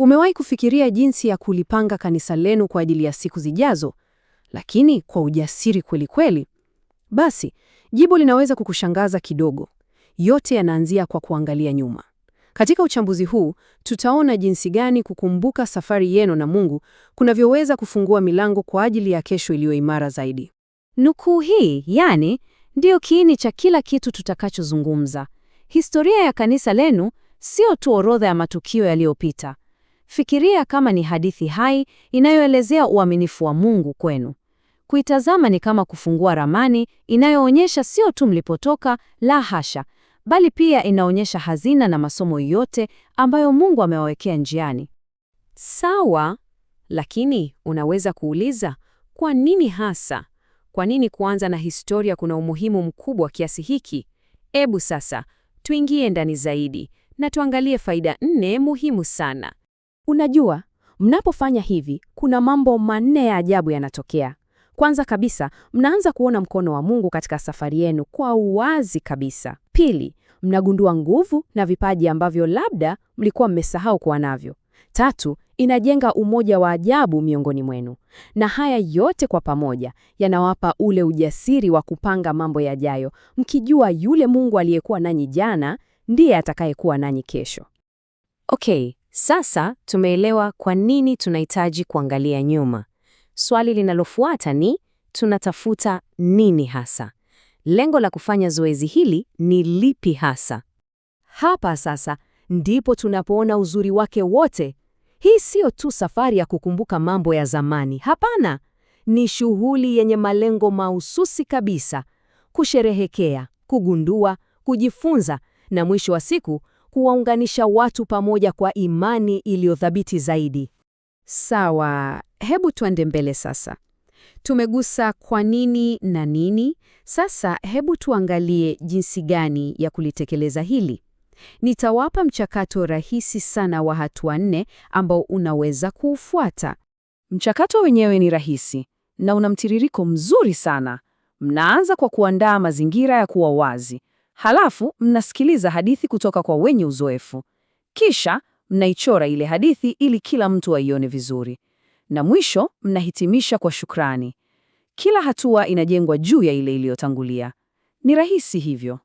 Umewahi kufikiria jinsi ya kulipanga kanisa lenu kwa ajili ya siku zijazo, lakini kwa ujasiri kweli kweli? Basi, jibu linaweza kukushangaza kidogo. Yote yanaanzia kwa kuangalia nyuma. Katika uchambuzi huu, tutaona jinsi gani kukumbuka safari yenu na Mungu kunavyoweza kufungua milango kwa ajili ya kesho iliyo imara zaidi. Nukuu hii, ndiyo kiini cha kila kitu tutakachozungumza. Historia ya kanisa lenu sio tu orodha ya matukio yaliyopita. Fikiria kama ni hadithi hai inayoelezea uaminifu wa Mungu kwenu. Kuitazama ni kama kufungua ramani inayoonyesha sio tu mlipotoka, la hasha, bali pia inaonyesha hazina na masomo yote ambayo Mungu amewawekea njiani. Sawa, lakini unaweza kuuliza, kwa nini hasa? Kwa nini kuanza na historia kuna umuhimu mkubwa kiasi hiki? Ebu sasa, tuingie ndani zaidi na tuangalie faida 4 muhimu sana. Unajua, mnapofanya hivi, kuna mambo 4 ya ajabu yanatokea. Kwanza kabisa, mnaanza kuona mkono wa Mungu katika safari yenu kwa uwazi kabisa. Pili, mnagundua nguvu na vipaji ambavyo labda mlikuwa mmesahau kuwa navyo. Tatu, inajenga umoja wa ajabu miongoni mwenu. Na haya yote kwa pamoja yanawapa ule ujasiri wa kupanga mambo yajayo, mkijua yule Mungu aliyekuwa nanyi jana ndiye atakayekuwa nanyi kesho. Okay, sasa tumeelewa kwa nini tunahitaji kuangalia nyuma. Swali linalofuata ni, tunatafuta nini hasa? Lengo la kufanya zoezi hili ni lipi hasa? Hapa sasa ndipo tunapoona uzuri wake wote. Hii sio tu safari ya kukumbuka mambo ya zamani. Hapana, ni shughuli yenye malengo mahususi kabisa: kusherehekea, kugundua, kujifunza na mwisho wa siku kuwaunganisha watu pamoja kwa imani iliyothabiti zaidi. Sawa, hebu tuende mbele sasa. Tumegusa kwa nini na nini. Sasa hebu tuangalie jinsi gani ya kulitekeleza hili. Nitawapa mchakato rahisi sana wa hatua 4 ambao unaweza kuufuata. Mchakato wenyewe ni rahisi na una mtiririko mzuri sana. Mnaanza kwa kuandaa mazingira ya kuwa wazi. Halafu mnasikiliza hadithi kutoka kwa wenye uzoefu. Kisha mnaichora ile hadithi ili kila mtu aione vizuri. Na mwisho mnahitimisha kwa shukrani. Kila hatua inajengwa juu ya ile iliyotangulia. Ni rahisi hivyo.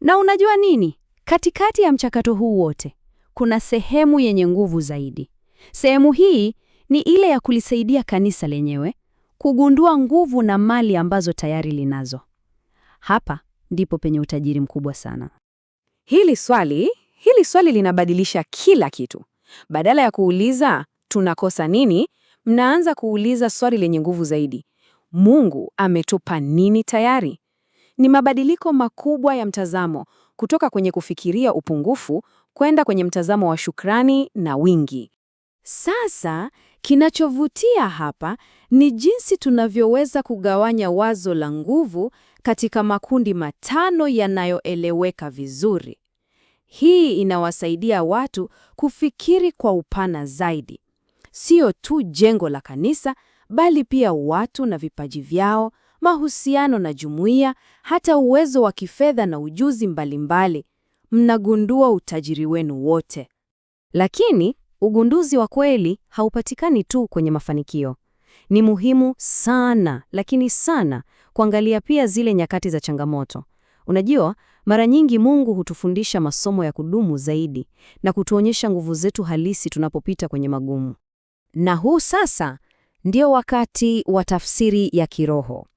Na unajua nini? Katikati ya mchakato huu wote, kuna sehemu yenye nguvu zaidi. Sehemu hii ni ile ya kulisaidia kanisa lenyewe kugundua nguvu na mali ambazo tayari linazo. Hapa ndipo penye utajiri mkubwa sana. Hili swali linabadilisha kila kitu. Badala ya kuuliza tunakosa nini, mnaanza kuuliza swali lenye nguvu zaidi: Mungu ametupa nini tayari? Ni mabadiliko makubwa ya mtazamo, kutoka kwenye kufikiria upungufu kwenda kwenye mtazamo wa shukrani na wingi. Sasa, kinachovutia hapa ni jinsi tunavyoweza kugawanya wazo la nguvu katika makundi 5 yanayoeleweka vizuri. Hii inawasaidia watu kufikiri kwa upana zaidi. Sio tu jengo la kanisa, bali pia watu na vipaji vyao, mahusiano na jumuiya, hata uwezo wa kifedha na ujuzi mbalimbali. Mnagundua utajiri wenu wote. Lakini ugunduzi wa kweli haupatikani tu kwenye mafanikio. Ni muhimu sana, lakini sana, kuangalia pia zile nyakati za changamoto. Unajua, mara nyingi Mungu hutufundisha masomo ya kudumu zaidi na kutuonyesha nguvu zetu halisi tunapopita kwenye magumu. Na huu sasa ndio wakati wa tafsiri ya kiroho.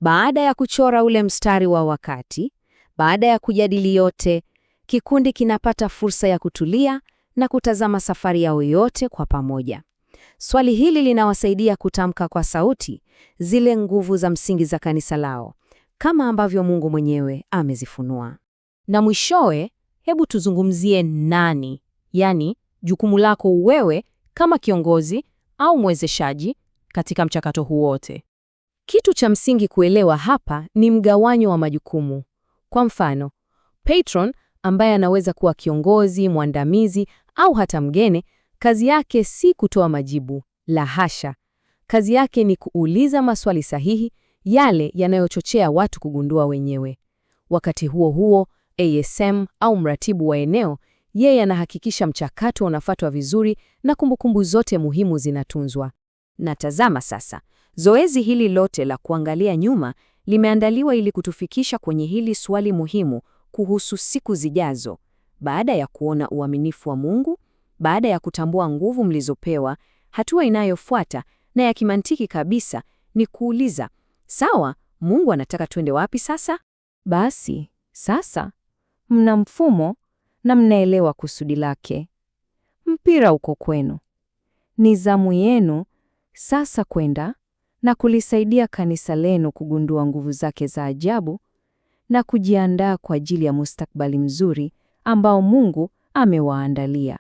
Baada ya kuchora ule mstari wa wakati, baada ya kujadili yote, kikundi kinapata fursa ya kutulia na kutazama safari yao yote kwa pamoja. Swali hili linawasaidia kutamka kwa sauti zile nguvu za msingi za kanisa lao, kama ambavyo Mungu mwenyewe amezifunua. Na mwishowe, hebu tuzungumzie nani, jukumu lako wewe kama kiongozi au mwezeshaji katika mchakato huu wote. Kitu cha msingi kuelewa hapa ni mgawanyo wa majukumu. Kwa mfano, patron ambaye anaweza kuwa kiongozi, mwandamizi au hata mgeni, kazi yake si kutoa majibu, la hasha. Kazi yake ni kuuliza maswali sahihi, yale yanayochochea watu kugundua wenyewe. Wakati huo huo, ASM au mratibu wa eneo, Yeye anahakikisha mchakato unafuatwa vizuri na kumbukumbu zote muhimu zinatunzwa. Na tazama sasa, zoezi hili lote la kuangalia nyuma limeandaliwa ili kutufikisha kwenye hili swali muhimu kuhusu siku zijazo. Baada ya kuona uaminifu wa Mungu, baada ya kutambua nguvu mlizopewa, hatua inayofuata na ya kimantiki kabisa ni kuuliza, sawa, Mungu anataka twende wapi sasa? Basi, sasa mna mfumo na mnaelewa kusudi lake. Mpira uko kwenu. Ni zamu yenu sasa kwenda na kulisaidia kanisa lenu kugundua nguvu zake za ajabu na kujiandaa kwa ajili ya mustakabali mzuri ambao Mungu amewaandalia.